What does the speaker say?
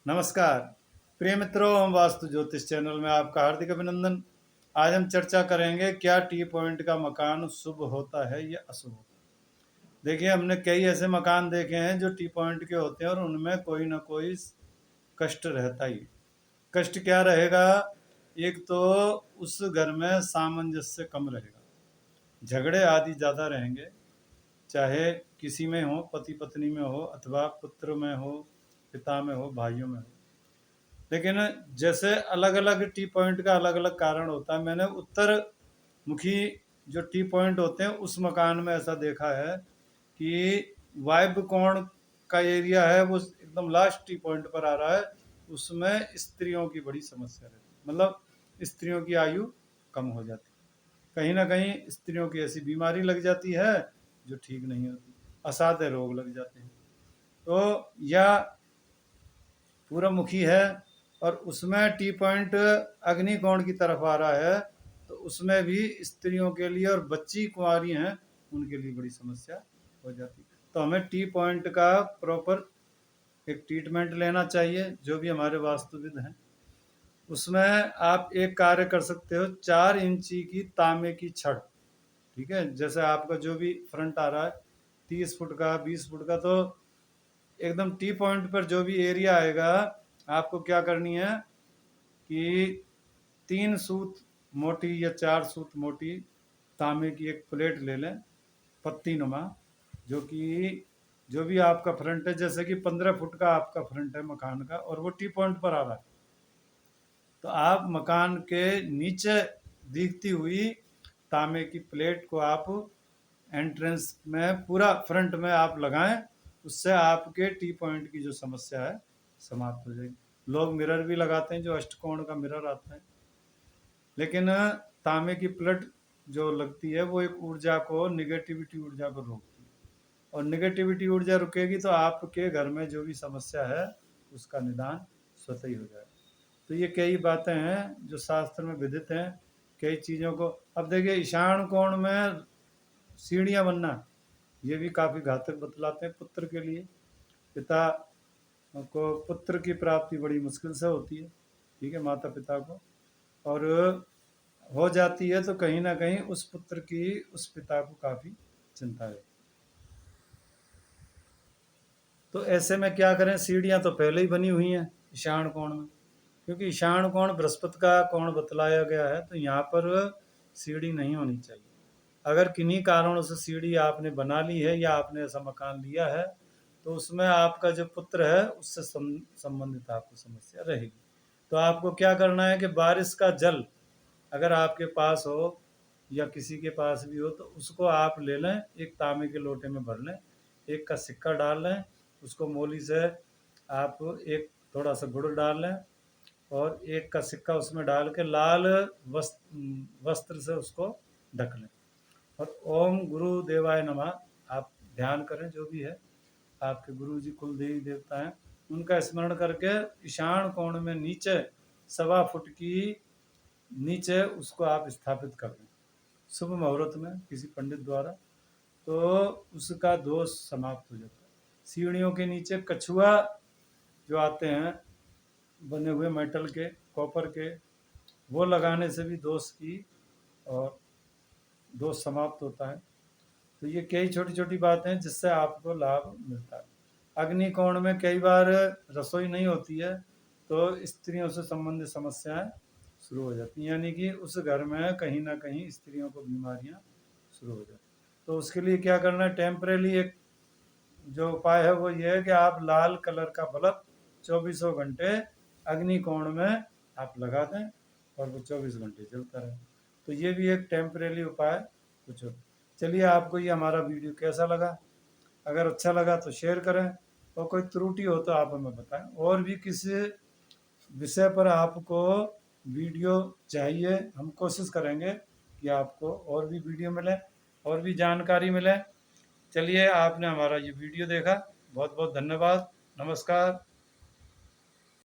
नमस्कार प्रिय मित्रों, हम वास्तु ज्योतिष चैनल में आपका हार्दिक अभिनंदन। आज हम चर्चा करेंगे क्या टी पॉइंट का मकान शुभ होता है या अशुभ होता है। देखिए, हमने कई ऐसे मकान देखे हैं जो टी पॉइंट के होते हैं और उनमें कोई ना कोई कष्ट रहता ही। कष्ट क्या रहेगा? एक तो उस घर में सामंजस्य कम रहेगा, झगड़े आदि ज़्यादा रहेंगे, चाहे किसी में हो, पति पत्नी में हो अथवा पुत्र में हो, पिता में हो, भाइयों में हो। लेकिन जैसे अलग अलग टी पॉइंट का अलग अलग कारण होता है। मैंने उत्तर मुखी जो टी पॉइंट होते हैं उस मकान में ऐसा देखा है कि वायव्य कोण का एरिया है, वो एकदम लास्ट टी पॉइंट पर आ रहा है। उसमें स्त्रियों की बड़ी समस्या रहती है, मतलब स्त्रियों की आयु कम हो जाती है। कहीं ना कहीं स्त्रियों की ऐसी बीमारी लग जाती है जो ठीक नहीं होती, असाध्य रोग लग जाते हैं। तो यह पूर्वमुखी है और उसमें टी पॉइंट अग्नि कोण की तरफ आ रहा है, तो उसमें भी स्त्रियों के लिए और बच्ची कुंवारी हैं उनके लिए बड़ी समस्या हो जाती है। तो हमें टी पॉइंट का प्रॉपर एक ट्रीटमेंट लेना चाहिए, जो भी हमारे वास्तुविद हैं। उसमें आप एक कार्य कर सकते हो, 4 इंची की तांबे की छड़, ठीक है। जैसे आपका जो भी फ्रंट आ रहा है 30 फुट का, 20 फुट का, तो एकदम टी पॉइंट पर जो भी एरिया आएगा, आपको क्या करनी है कि 3 सूत मोटी या 4 सूत मोटी तांबे की एक प्लेट ले लें, पत्ती नुमा, जो कि जो भी आपका फ्रंट है, जैसे कि 15 फुट का आपका फ्रंट है मकान का और वो टी पॉइंट पर आ रहा है, तो आप मकान के नीचे दिखती हुई तांबे की प्लेट को आप एंट्रेंस में पूरा फ्रंट में आप लगाएं। उससे आपके टी पॉइंट की जो समस्या है समाप्त हो जाएगी। लोग मिरर भी लगाते हैं, जो अष्टकोण का मिरर आता है, लेकिन तांबे की प्लेट जो लगती है वो एक ऊर्जा को, निगेटिविटी ऊर्जा को रोकती है, और निगेटिविटी ऊर्जा रुकेगी तो आपके घर में जो भी समस्या है उसका निदान स्वतः ही हो जाएगा। तो ये कई बातें हैं जो शास्त्र में विदित हैं, कई चीज़ों को। अब देखिए, ईशान कोण में सीढ़ियाँ बनना, ये भी काफ़ी घातक बतलाते हैं पुत्र के लिए। पिता को पुत्र की प्राप्ति बड़ी मुश्किल से होती है, ठीक है, माता पिता को, और हो जाती है तो कहीं ना कहीं उस पुत्र की उस पिता को काफ़ी चिंता है। तो ऐसे में क्या करें? सीढ़ियाँ तो पहले ही बनी हुई हैं ईशान कोण में, क्योंकि ईशान कोण बृहस्पति का कोण बतलाया गया है, तो यहाँ पर सीढ़ी नहीं होनी चाहिए। अगर किन्हीं कारणों से सीढ़ी आपने बना ली है या आपने ऐसा मकान लिया है, तो उसमें आपका जो पुत्र है उससे संबंधित आपको समस्या रहेगी। तो आपको क्या करना है कि बारिश का जल अगर आपके पास हो या किसी के पास भी हो, तो उसको आप ले लें, एक तांबे के लोटे में भर लें, एक का सिक्का डाल लें, उसको मोली से आप एक थोड़ा सा गुड़ डाल लें और एक का सिक्का उसमें डाल के लाल वस्त्र से उसको ढक लें, और ओम गुरु देवाय नमः आप ध्यान करें। जो भी है आपके गुरु जी, कुल देवी देवता हैं, उनका स्मरण करके ईशान कोण में नीचे 1.25 फुट की नीचे उसको आप स्थापित कर दें शुभ मुहूर्त में किसी पंडित द्वारा, तो उसका दोष समाप्त हो जाता है। सीढ़ियों के नीचे कछुआ जो आते हैं बने हुए मेटल के, कॉपर के, वो लगाने से भी दोष की और दोष समाप्त होता है। तो ये कई छोटी छोटी बातें हैं जिससे आपको लाभ मिलता है। अग्निकोण में कई बार रसोई नहीं होती है, तो स्त्रियों से संबंधित समस्याएं शुरू हो जाती हैं, यानी कि उस घर में कहीं ना कहीं स्त्रियों को बीमारियां शुरू हो जाती हैं। तो उसके लिए क्या करना है? टेम्परेली एक जो उपाय है वो ये है कि आप लाल कलर का बल्ब 24 घंटे अग्निकोण में आप लगा दें और वो 24 घंटे चलता रहे। तो ये भी एक टेम्परेरी उपाय कुछ हो। चलिए, आपको ये हमारा वीडियो कैसा लगा? अगर अच्छा लगा तो शेयर करें, और कोई त्रुटि हो तो आप हमें बताएं। और भी किसी विषय पर आपको वीडियो चाहिए, हम कोशिश करेंगे कि आपको और भी वीडियो मिले और भी जानकारी मिले। चलिए, आपने हमारा ये वीडियो देखा, बहुत बहुत धन्यवाद। नमस्कार।